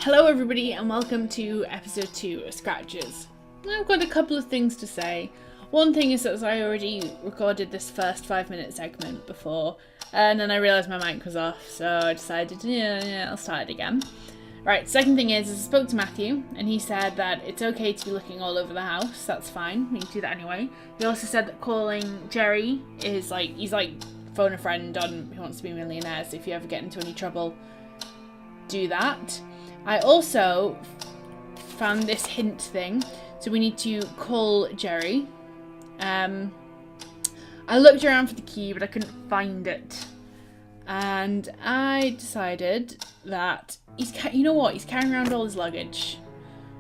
Hello everybody and welcome to episode 2 of Scratches. I've got a couple of things to say. One thing is that I already recorded this first 5-minute segment before and then I realised my mic was off, so I decided, I'll start it again. Right, second thing is I spoke to Matthew and he said that it's okay to be looking all over the house, that's fine, we can do that anyway. He also said that calling Jerry is he's like phone a friend on Who Wants to Be a Millionaire, so if you ever get into any trouble, do that. I also found this hint thing, so we need to call Jerry. I looked around for the key, but I couldn't find it. And I decided that he's carrying around all his luggage.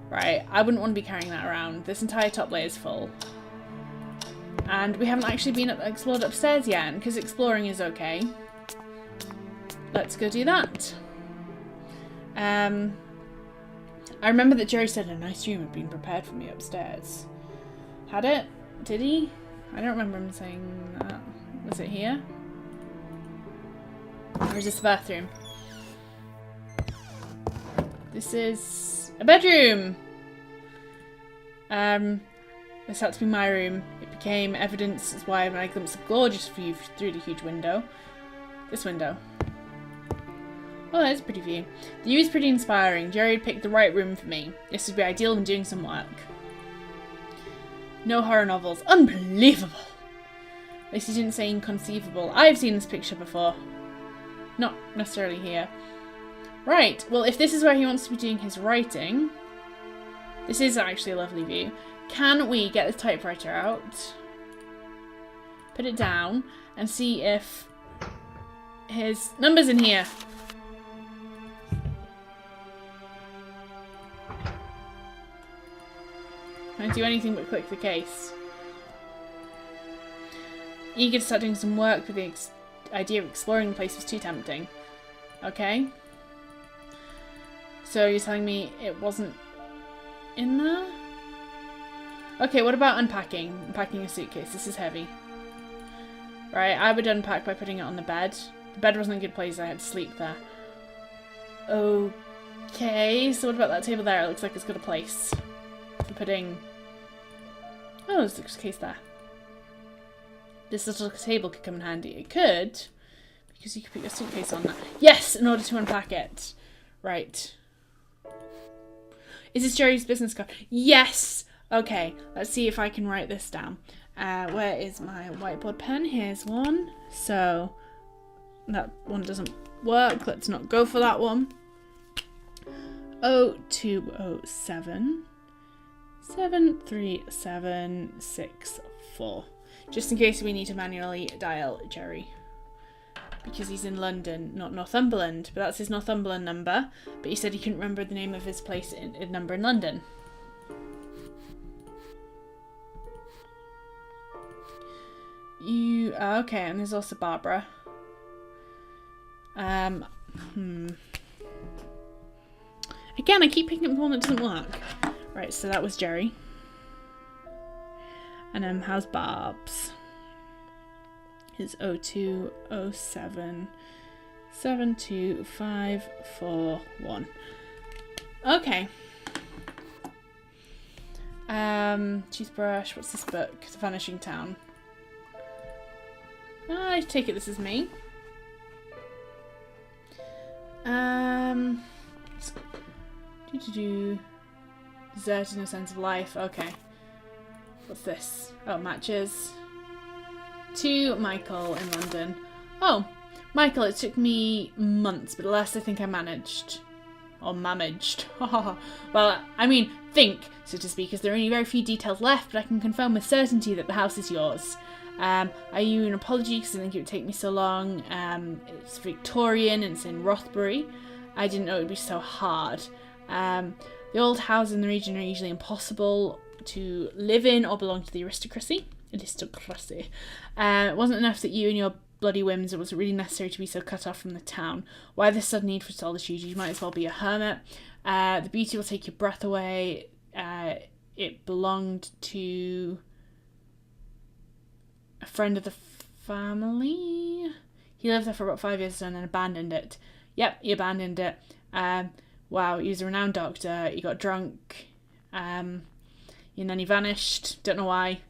Right, I wouldn't want to be carrying that around. This entire top layer is full. And we haven't actually been explored upstairs yet, because exploring is okay. Let's go do that. I remember that Jerry said a nice room had been prepared for me upstairs. Had it? Did he? I don't remember him saying that. Was it here? Or is this the bathroom? This is a bedroom! This had to be my room. It became evidence as why when I glimpsed a gorgeous view through the huge window. This window. Oh, that's a pretty view. The view is pretty inspiring. Jerry had picked the right room for me. This would be ideal when doing some work. No horror novels. Unbelievable! At least he didn't say inconceivable. I've seen this picture before. Not necessarily here. Right, well if this is where he wants to be doing his writing, this is actually a lovely view. Can we get the typewriter out, put it down, and see if his number's in here? Can't do anything but click the case. Eager to start doing some work, but the idea of exploring the place was too tempting. Okay. So you're telling me it wasn't in there? Okay, what about unpacking? Unpacking a suitcase. This is heavy. Right, I would unpack by putting it on the bed. The bed wasn't a good place, I had to sleep there. Okay, so what about that table there? It looks like it's got a place for putting... Oh, there's a case there. This little table could come in handy. It could, because you could put your suitcase on that. Yes, in order to unpack it. Right. Is this Jerry's business card? Yes! Okay, let's see if I can write this down. Where is my whiteboard pen? Here's one. So, that one doesn't work. Let's not go for that one. 0207 73764. Just in case we need to manually dial Jerry. Because he's in London, not Northumberland. But that's his Northumberland number. But he said he couldn't remember the name of his place number in London. Okay, and there's also Barbara. Again, I keep picking up the one that doesn't work. Right, so that was Jerry. And how's Barb's? Is 0207 72541. Okay. Toothbrush. What's this book? The Vanishing Town. I take it this is me. Deserted, no sense of life. Okay. What's this? Oh, matches. To Michael in London. Oh, Michael, it took me months, but at last I think I managed. Or managed. Well, I mean, think, so to speak, as there are only very few details left, but I can confirm with certainty that the house is yours. I owe you an apology because I think it would take me so long. It's Victorian and it's in Rothbury. I didn't know it would be so hard. The old houses in the region are usually impossible to live in or belong to the aristocracy. It wasn't enough that you and your bloody whims, it was really necessary to be so cut off from the town. Why this sudden need for solitude? You might as well be a hermit. The beauty will take your breath away. It belonged to a friend of the family. He lived there for about 5 years and then abandoned it. Yep, he abandoned it. wow, he was a renowned doctor, he got drunk, and then he vanished, don't know why.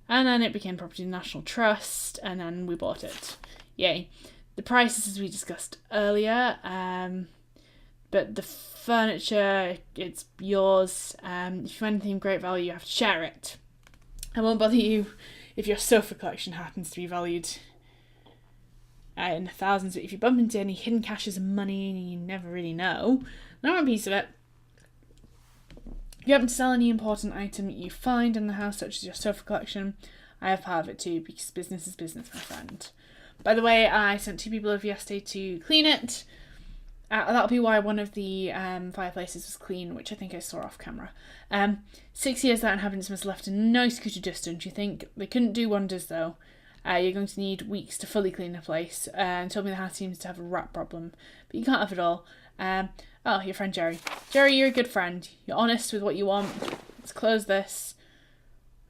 And then it became property of the National Trust, and then we bought it. Yay. The prices, as we discussed earlier, but the furniture, it's yours. If you find anything of great value, you have to share it. I won't bother you if your sofa collection happens to be valued in the thousands, but if you bump into any hidden caches of money and you never really know, I want a piece of it. If you happen to sell any important item you find in the house, such as your sofa collection, I have part of it too, because business is business, my friend. By the way, I sent 2 people over yesterday to clean it. That'll be why one of the fireplaces was clean, which I think I saw off camera. 6 years that inhabitants must have left a nice cootie dust, don't you think? They couldn't do wonders though. You're going to need weeks to fully clean the place. And told me the house seems to have a rat problem, but you can't have it all. Oh, your friend Jerry. Jerry, you're a good friend. You're honest with what you want. Let's close this.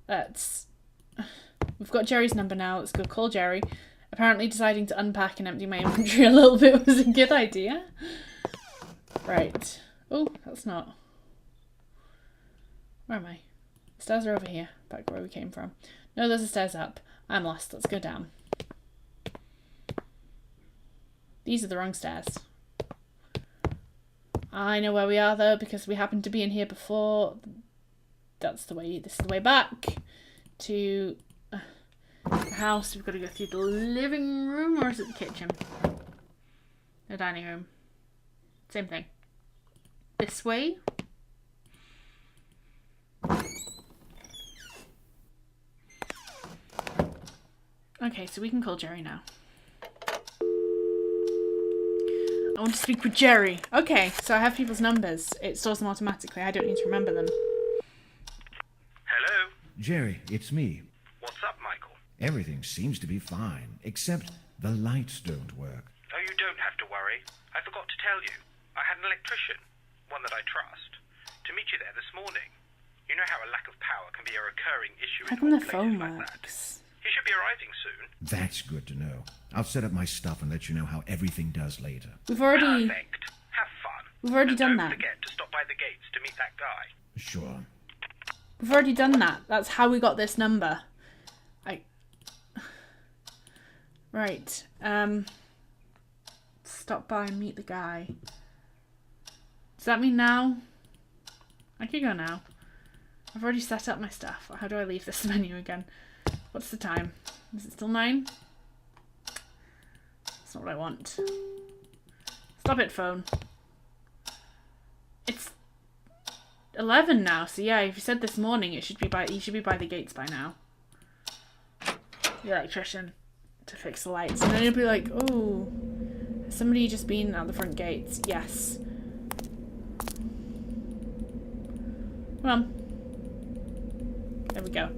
We've got Jerry's number now. Let's go call Jerry. Apparently deciding to unpack and empty my inventory a little bit was a good idea. Right. Oh, that's not... Where am I? The stairs are over here. Back where we came from. No, there's the stairs up. I'm lost. Let's go down. These are the wrong stairs. I know where we are though, because we happened to be in here before. That's the way. This is the way back to the house. We've got to go through the living room, or is it the kitchen? The dining room. Same thing. This way. Okay, so we can call Jerry now. I want to speak with Jerry. Okay, so I have people's numbers. It stores them automatically. I don't need to remember them. Hello? Jerry, it's me. What's up, Michael? Everything seems to be fine, except the lights don't work. Oh, you don't have to worry. I forgot to tell you. I had an electrician, one that I trust, to meet you there this morning. You know how a lack of power can be a recurring issue How in come all the places phone like works? that. He should be arriving soon. That's good to know. I'll set up my stuff and let you know how everything does later. We've already... Perfect. Have fun. We've already And done don't that. forget to stop by the gates to meet that guy. Sure. We've already done that. That's how we got this number. Right. Stop by and meet the guy. Does that mean now? I could go now. I've already set up my stuff. How do I leave this menu again? What's the time? Is it still 9? That's not what I want. Stop it, phone. It's 11 now, so yeah, if you said this morning, he should be by the gates by now. The electrician to fix the lights, and then you'll be like, oh, has somebody just been out the front gates? Yes. Come on. There we go.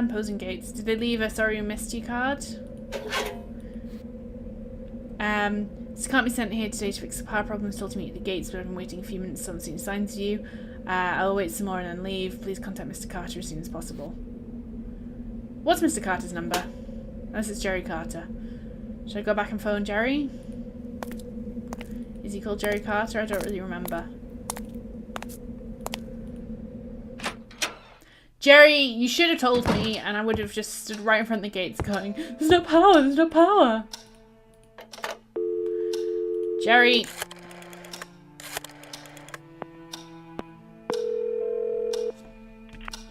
Posing gates. Did they leave a sorry we missed you card? This can't be sent here today to fix the power problem. Still to meet at the gates, but I've been waiting a few minutes. Haven't seen signs of you. I'll wait some more and then leave. Please contact Mr. Carter as soon as possible. What's Mr. Carter's number? Unless it's Jerry Carter. Should I go back and phone Jerry? Is he called Jerry Carter? I don't really remember. Jerry, you should have told me, and I would have just stood right in front of the gates going, there's no power, there's no power. Jerry.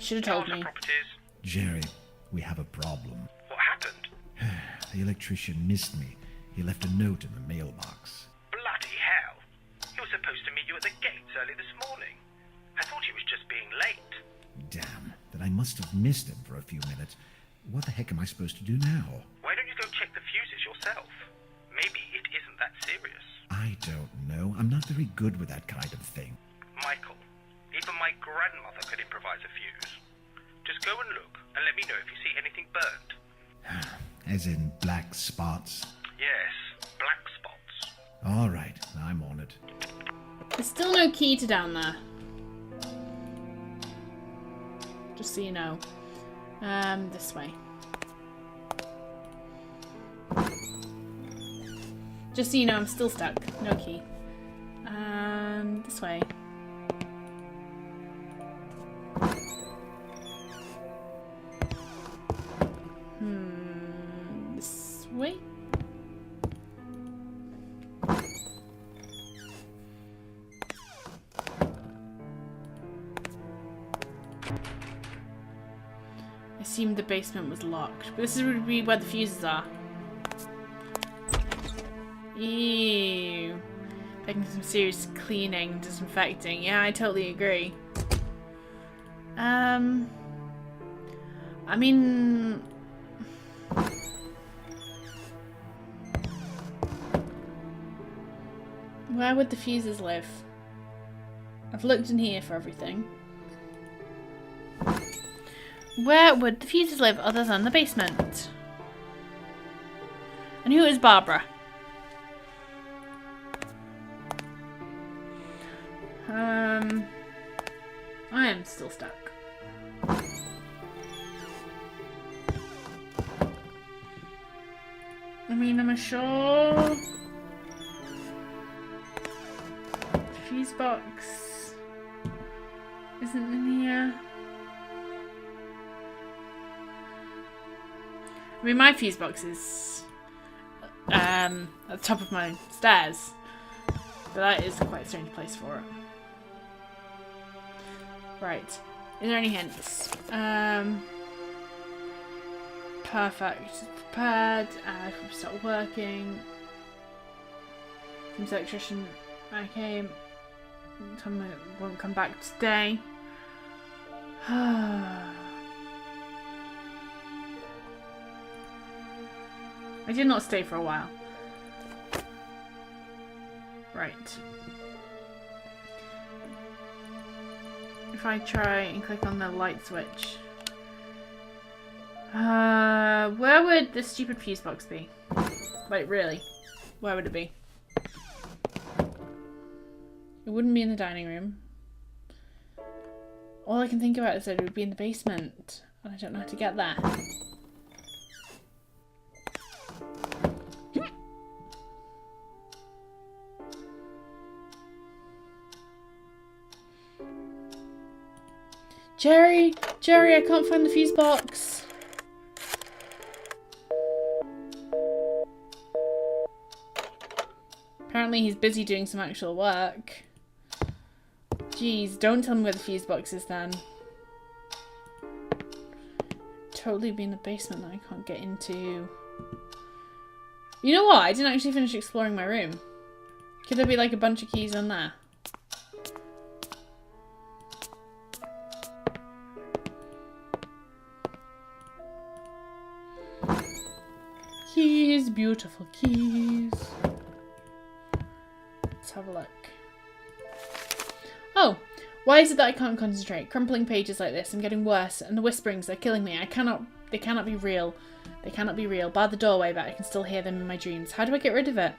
Should have told me. Jerry, we have a problem. What happened? The electrician missed me. He left a note in the mailbox. Bloody hell. He was supposed to meet you at the gates early this morning. I thought he was just being late. Damn, then I must have missed him for a few minutes. What the heck am I supposed to do now? Why don't you go check the fuses yourself? Maybe it isn't that serious. I don't know. I'm not very good with that kind of thing. Michael, even my grandmother could improvise a fuse. Just go and look, and let me know if you see anything burned. As in black spots? Yes, black spots. All right, I'm on it. There's still no key to down there. Just so you know. This way. Just so you know, I'm still stuck. No key. This way. This way? I assumed the basement was locked, but this would be where the fuses are. Ew. Taking some serious cleaning, disinfecting. Yeah, I totally agree. I mean... Where would the fuses live? I've looked in here for everything. Where would the fuses live other than the basement? And who is Barbara? I am still stuck. I mean, I'm sure fuse box isn't in here. I mean, my fuse box is at the top of my stairs, but that is quite a strange place for it. Right. Is there any hints? Perfect. Prepared. I can start working. Seems electrician. I came. Told me it won't come back today. I did not stay for a while. Right. If I try and click on the light switch. Where would this stupid fuse box be? Like, really? Where would it be? It wouldn't be in the dining room. All I can think about is that it would be in the basement. And I don't know how to get there. Jerry! Jerry, I can't find the fuse box. Apparently he's busy doing some actual work. Jeez, don't tell me where the fuse box is then. Totally be in the basement that I can't get into. You know what? I didn't actually finish exploring my room. Could there be like a bunch of keys on there? Keys, beautiful keys. Let's have a look. Oh, why is it that I can't concentrate? Crumpling pages like this, I'm getting worse, and the whisperings are killing me. They cannot be real. They cannot be real. Bar the doorway, but I can still hear them in my dreams. How do I get rid of it?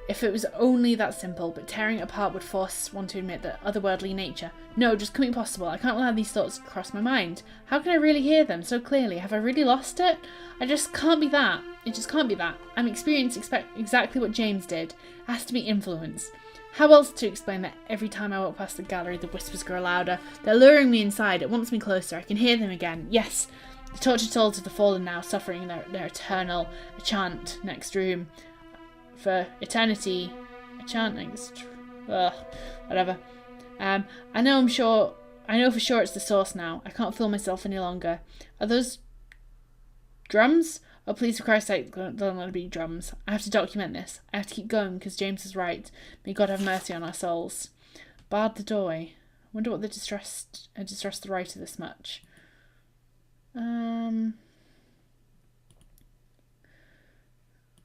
If it was only that simple, but tearing it apart would force one to admit that otherworldly nature. No, just couldn't be possible. I can't allow these thoughts to cross my mind. How can I really hear them so clearly? Have I really lost it? I just can't be that. It just can't be that. I'm experiencing exactly what James did. It has to be influence. How else to explain that every time I walk past the gallery, the whispers grow louder? They're luring me inside. It wants me closer. I can hear them again. Yes, the tortured souls of the fallen now, suffering their eternal chant next room. For eternity, a chant next. Whatever. I know for sure it's the source now. I can't fool myself any longer. Are those drums? Oh, please, for Christ's sake, don't let it be drums. I have to document this. I have to keep going because James is right. May God have mercy on our souls. Barred the doorway. Wonder what had distressed the writer this much.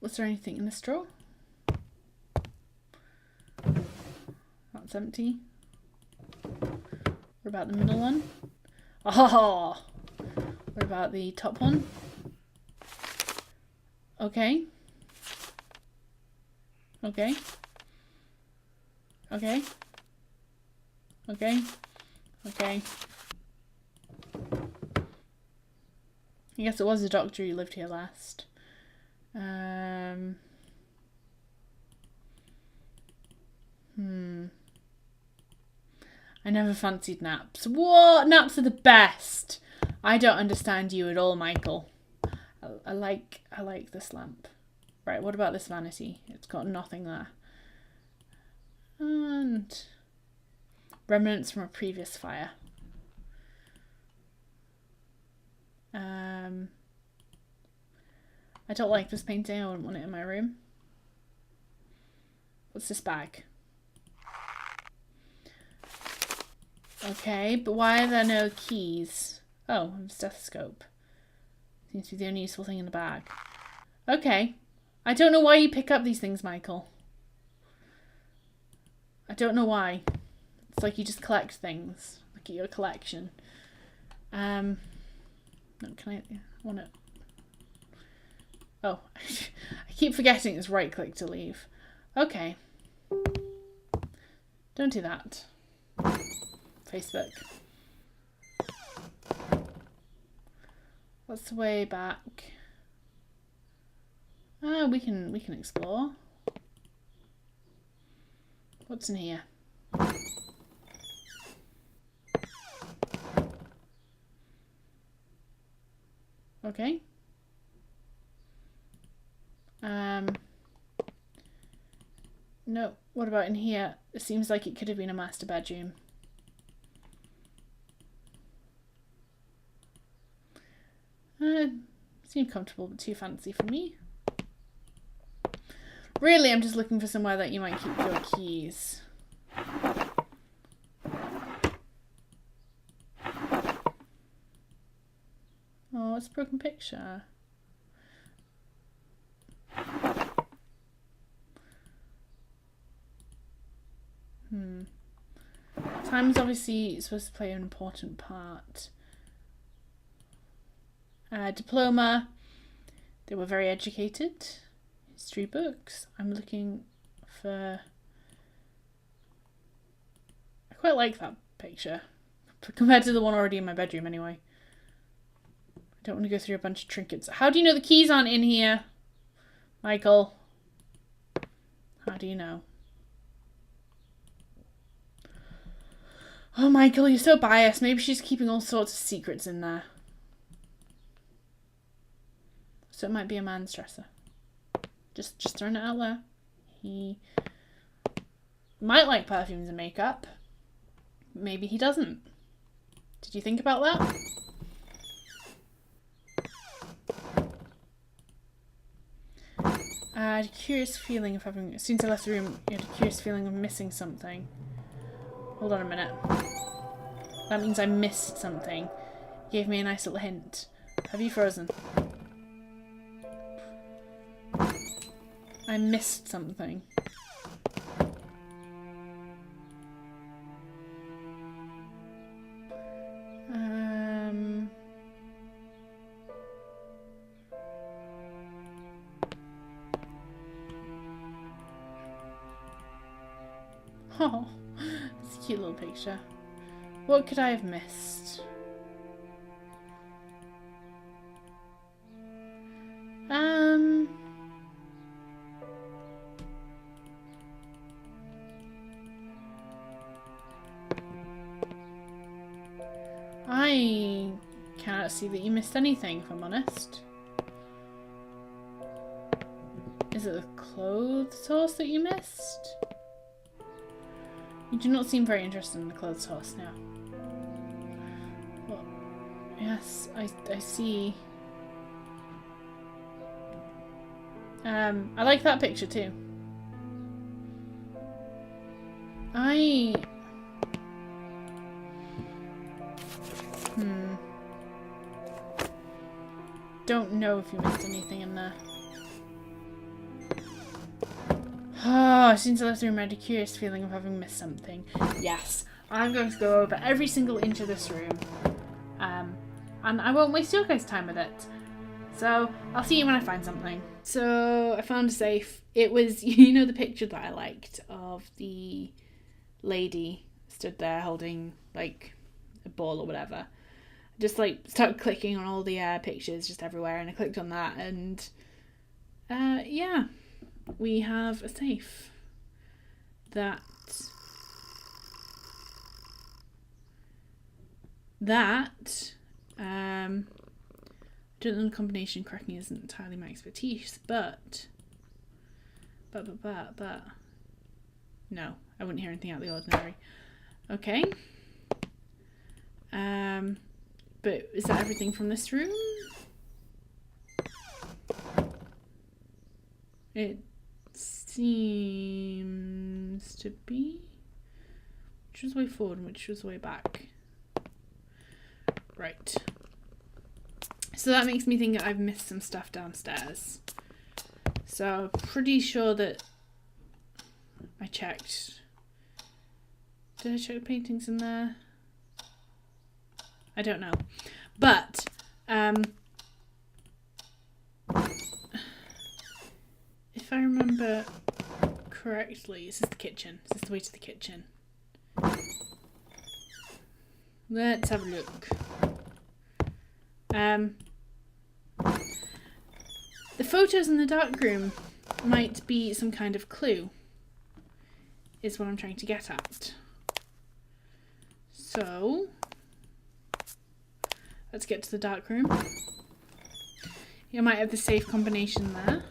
Was there anything in this drawer? That's empty. What about the middle one? Oh! What about the top one? Okay. Okay. Okay. Okay. Okay. I guess it was the doctor who lived here last. I never fancied naps. What? Naps are the best. I don't understand you at all, Michael. I like this lamp. Right, what about this vanity? It's got nothing there. And remnants from a previous fire. I don't like this painting. I wouldn't want it in my room. What's this bag? Okay, but why are there no keys? Oh, a stethoscope. Seems to be the only useful thing in the bag. Okay. I don't know why you pick up these things, Michael. I don't know why. It's like you just collect things. Look at your collection. No, can I want it? Oh, I keep forgetting it's right click to leave. Okay. Don't do that. Facebook. What's the way back? Ah, we can explore. What's in here? Okay. No, what about in here? It seems like it could have been a master bedroom. Seemed comfortable, but too fancy for me. Really, I'm just looking for somewhere that you might keep your keys. Oh, it's a broken picture. Time is obviously supposed to play an important part. Diploma. They were very educated. History books. I'm looking for... I quite like that picture. Compared to the one already in my bedroom anyway. I don't want to go through a bunch of trinkets. How do you know the keys aren't in here? Michael. How do you know? Oh, Michael, you're so biased. Maybe she's keeping all sorts of secrets in there. So it might be a man's dresser. Just throwing it out there. He might like perfumes and makeup. Maybe he doesn't. Did you think about that? I had a curious feeling of having... As soon as I left the room, you had a curious feeling of missing something. Hold on a minute. That means I missed something. You gave me a nice little hint. Have you frozen? I missed something. Oh, it's a cute little picture. What could I have missed? I cannot see that you missed anything, if I'm honest. Is it the clothes horse that you missed? You do not seem very interested in the clothes horse now. Well, yes, I see. I like that picture too. Don't know if you missed anything in there. Oh, since I left the room, I had a curious feeling of having missed something. Yes, I'm going to go over every single inch of this room. And I won't waste your guys' time with it. So, I'll see you when I find something. So, I found a safe. It was, you know, the picture that I liked of the lady stood there holding, like, a ball or whatever. Just, like, started clicking on all the pictures just everywhere, and I clicked on that, and, yeah. We have a safe that that. I don't know, the combination cracking isn't entirely my expertise, but no, I wouldn't hear anything out of the ordinary. Okay. But is that everything from this room? It seems to be. Which was the way forward and which was the way back? Right. So that makes me think I've missed some stuff downstairs. So I'm pretty sure that I checked. Did I check the paintings in there? I don't know. But if I remember correctly, this is the kitchen. This is the way to the kitchen. Let's have a look. The photos in the darkroom might be some kind of clue, is what I'm trying to get at. So, let's get to the darkroom. You might have the safe combination there.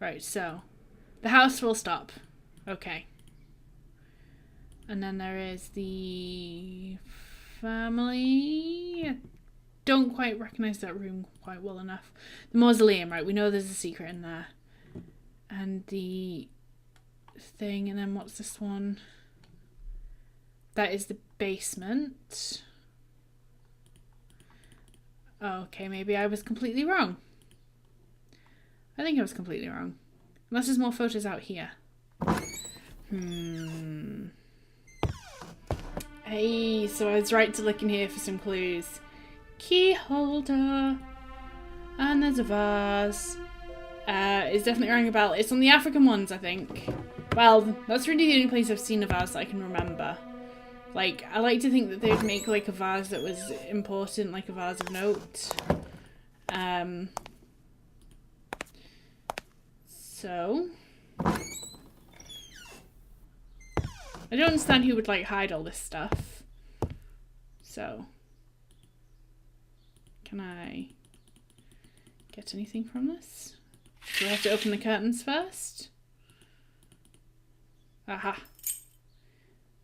Right, so the house will stop. Okay. And then there is the family. I don't quite recognise that room quite well enough. The mausoleum, right? We know there's a secret in there. And the thing, and then what's this one? That is the basement. Okay, maybe I was completely wrong. I think I was completely wrong. Unless there's more photos out here. Hey, so I was right to look in here for some clues. Key holder. And there's a vase. It's definitely ringing a bell. It's on the African ones, I think. Well, that's really the only place I've seen a vase that I can remember. Like, I like to think that they'd make like a vase that was important, like a vase of note. So I don't understand who would like hide all this stuff. So can I get anything from this? Do I have to open the curtains first? Aha.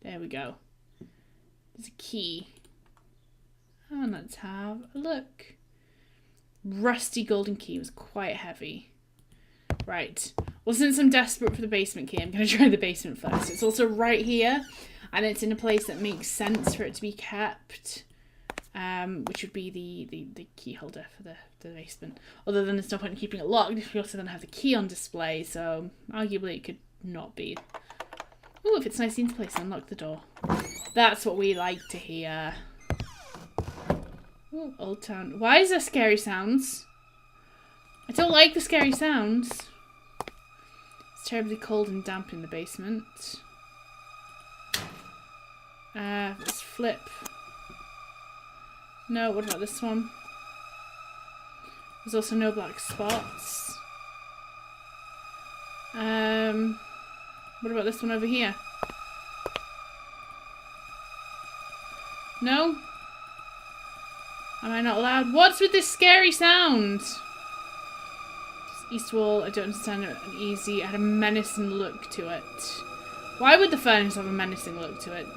There we go. There's a key. And let's have a look. Rusty golden key was quite heavy. Right. Well, since I'm desperate for the basement key, I'm going to try the basement first. It's also right here, and it's in a place that makes sense for it to be kept, which would be the key holder for the basement. Other than there's no point in keeping it locked if you also then have the key on display, so arguably it could not be. Oh, if it's nicely into place, unlock the door. That's what we like to hear. Ooh, Old Town. Why is there scary sounds? I don't like the scary sounds. It's terribly cold and damp in the basement. Let's flip. No, what about this one? There's also no black spots. What about this one over here? No? Am I not allowed? What's with this scary sound? East wall, I don't understand it. Uneasy, it had a menacing look to it. Why would the furnace have a menacing look to it?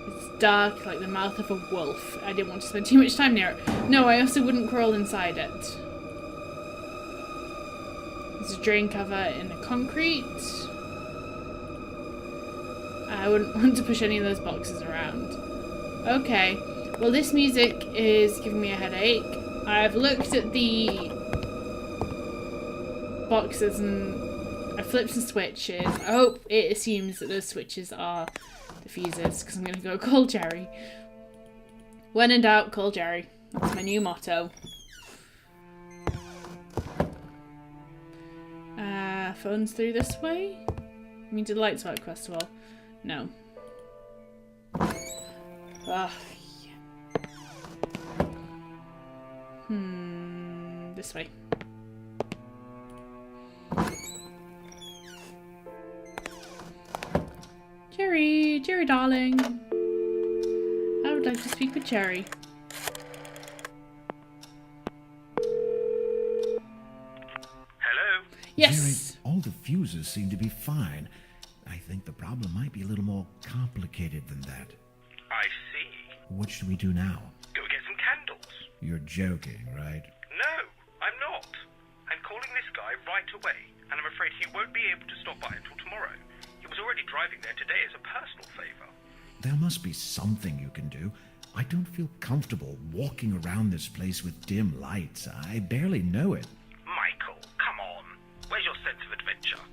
It's dark, like the mouth of a wolf. I didn't want to spend too much time near it. No, I also wouldn't crawl inside it. There's a drain cover in the concrete. I wouldn't want to push any of those boxes around. Okay. Well, this music is giving me a headache. I've looked at the boxes and I flipped some switches. I hope it assumes that those switches are the fuses, because I'm going to go call Jerry. When in doubt, call Jerry. That's my new motto. Phones through this way? I mean, did the lights work first of all? No. Ugh. This way. Cherry, darling. I would like to speak with Cherry. Hello? Yes. Jerry, all the fuses seem to be fine. I think the problem might be a little more complicated than that. I see. What should we do now? Go get some candles. You're joking, right? No, I'm not. I'm calling this guy right away, and I'm afraid he won't be able to stop by until tomorrow. He was already driving there today as a personal favour. There must be something you can do. I don't feel comfortable walking around this place with dim lights. I barely know it. Michael, come on. Where's your sense of adventure?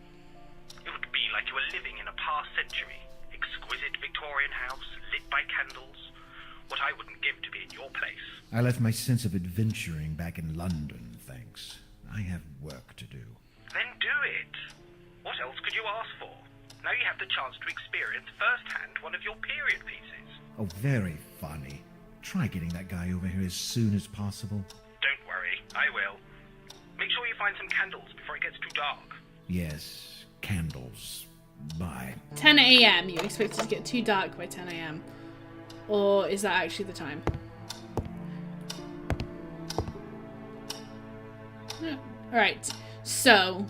It would be like you were living in a past century. Exquisite Victorian house, lit by candles. What I wouldn't give to be in your place. I left my sense of adventuring back in London, thanks. I have work to do. Then do it. What else could you ask for? Now you have the chance to experience firsthand one of your period pieces. Oh, very funny. Try getting that guy over here as soon as possible. Don't worry, I will. Make sure you find some candles before it gets too dark. Yes, candles. Bye. 10 a.m. You expect it to get too dark by 10 a.m. Or is that actually the time? Yeah. Alright, so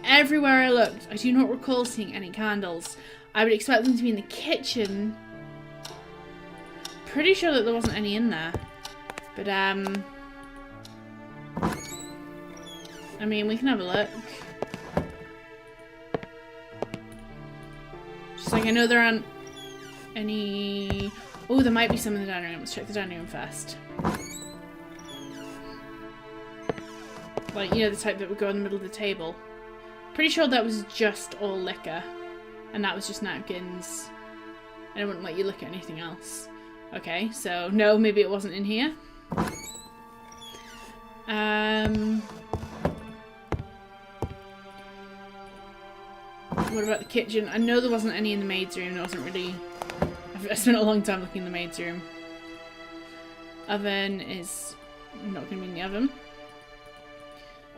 everywhere I looked, I do not recall seeing any candles. I would expect them to be in the kitchen. Pretty sure that there wasn't any in there. But, I mean, we can have a look. Just like, I know there aren't any... Oh, there might be some in the dining room. Let's check the dining room first. Like, you know, the type that would go in the middle of the table. Pretty sure that was just all liquor. And that was just napkins. And I wouldn't let you look at anything else. Okay, so no, maybe it wasn't in here. What about the kitchen? I know there wasn't any in the maid's room. There wasn't really... I spent a long time looking in the maid's room. Oven is not going to be in the oven.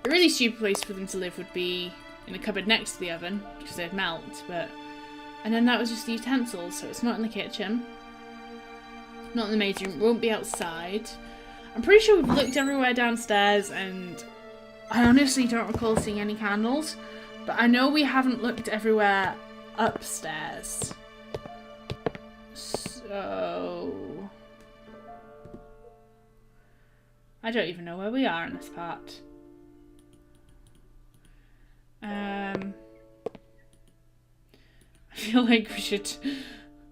A really stupid place for them to live would be in the cupboard next to the oven, because they'd melt, but... And then that was just the utensils, so it's not in the kitchen. Not in the maid's room. It won't be outside. I'm pretty sure we've looked everywhere downstairs, and I honestly don't recall seeing any candles. But I know we haven't looked everywhere upstairs. So... I don't even know where we are in this part. I feel like we should...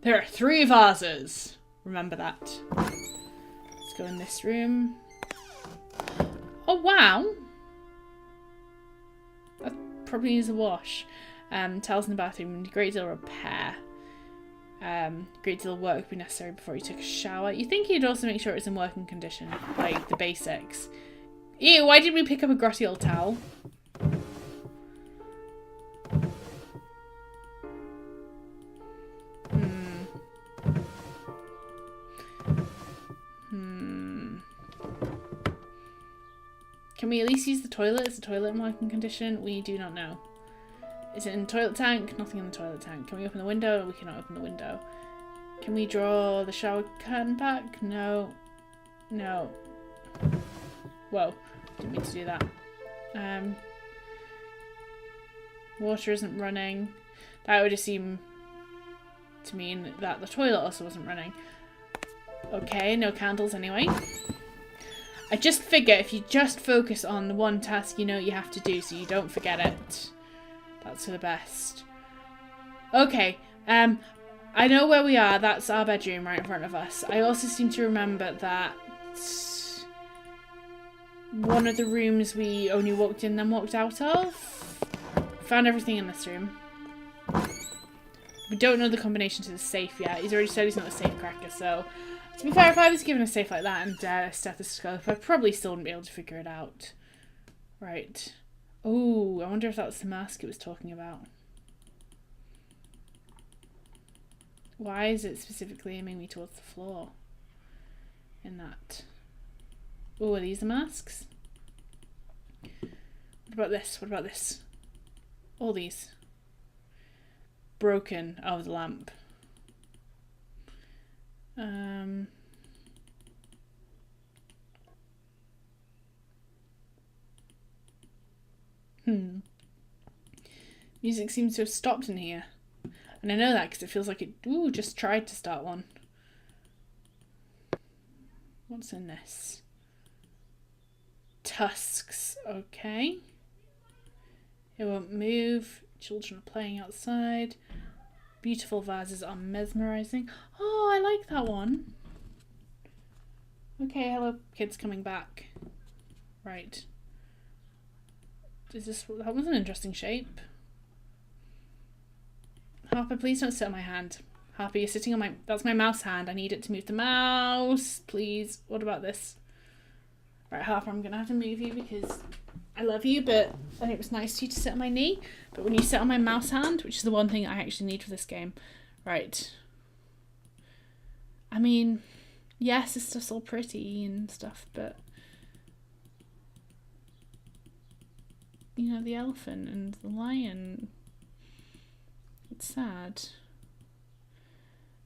There are 3 vases. Remember that. Let's go in this room. Oh, wow. That probably needs a wash. Towels in the bathroom. Great deal of repair. Great deal of work would be necessary before you took a shower. You think you'd also make sure it's in working condition. Like the basics. Ew, why did we pick up a grotty old towel? Can we at least use the toilet? Is the toilet in working condition? We do not know. Is it in the toilet tank? Nothing in the toilet tank. Can we open the window? We cannot open the window. Can we draw the shower curtain back? No. No. Whoa. Didn't mean to do that. Water isn't running. That would seem to mean that the toilet also wasn't running. Okay, no candles anyway. I just figure if you just focus on the one task you know you have to do so you don't forget it. That's for the best. Okay, I know where we are. That's our bedroom right in front of us. I also seem to remember that one of the rooms we only walked in then walked out of. Found everything in this room. We don't know the combination to the safe yet. He's already said he's not a safe cracker, so... To be fair, if I was given a safe like that and a stethoscope, I probably still wouldn't be able to figure it out. Right. Oh, I wonder if that's the mask it was talking about. Why is it specifically aiming me towards the floor? In that. Oh, are these the masks? What about this? What about this? All these. Broken. Oh, the lamp. Music seems to have stopped in here. And I know that because it feels like it just tried to start one. What's in this? Tusks. Okay. It won't move. Children are playing outside. Beautiful vases are mesmerizing. Oh, I like that one. Okay, hello, kids coming back. Right. That was an interesting shape. Harper, please don't sit on my hand. Harper, you're sitting on that's my mouse hand. I need it to move the mouse. Please. What about this? Right, Harper, I'm going to have to move you because I love you, but I think it was nice of you to sit on my knee. But when you sit on my mouse hand, which is the one thing I actually need for this game. Right. I mean, yes, this stuff's all pretty and stuff, but... You know, the elephant and the lion... It's sad.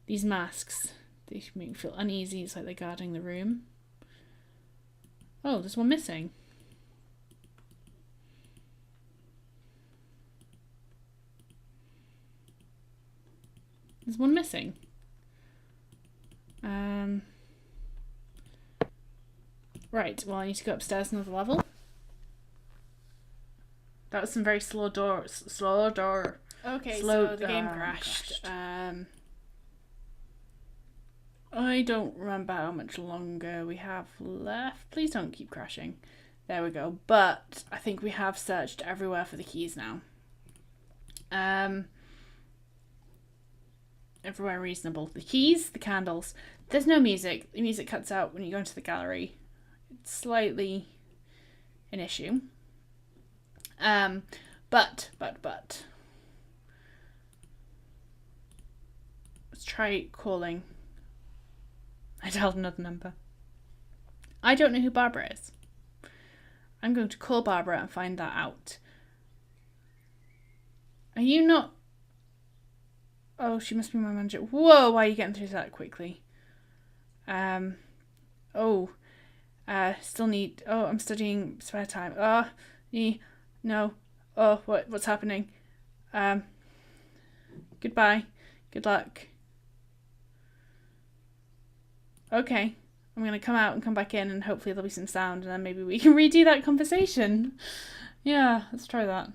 These masks, they make me feel uneasy. It's like they're guarding the room. Oh, there's one missing. There's one missing. Right, well I need to go upstairs another level. That was some very slow door. Okay, so the game crashed. I don't remember how much longer we have left. Please don't keep crashing. There we go. But I think we have searched everywhere for the keys now. Everywhere reasonable. The keys, the candles. There's no music. The music cuts out when you go into the gallery. It's slightly an issue. But. Let's try calling. I dialed another number. I don't know who Barbara is. I'm going to call Barbara and find that out. Are you not... Oh, she must be my manager. Whoa, why are you getting through that quickly? Still need... Oh, I'm studying spare time. No. Oh, what's happening? Goodbye. Good luck. Okay. I'm going to come out and come back in and hopefully there'll be some sound and then maybe we can redo that conversation. Yeah, let's try that.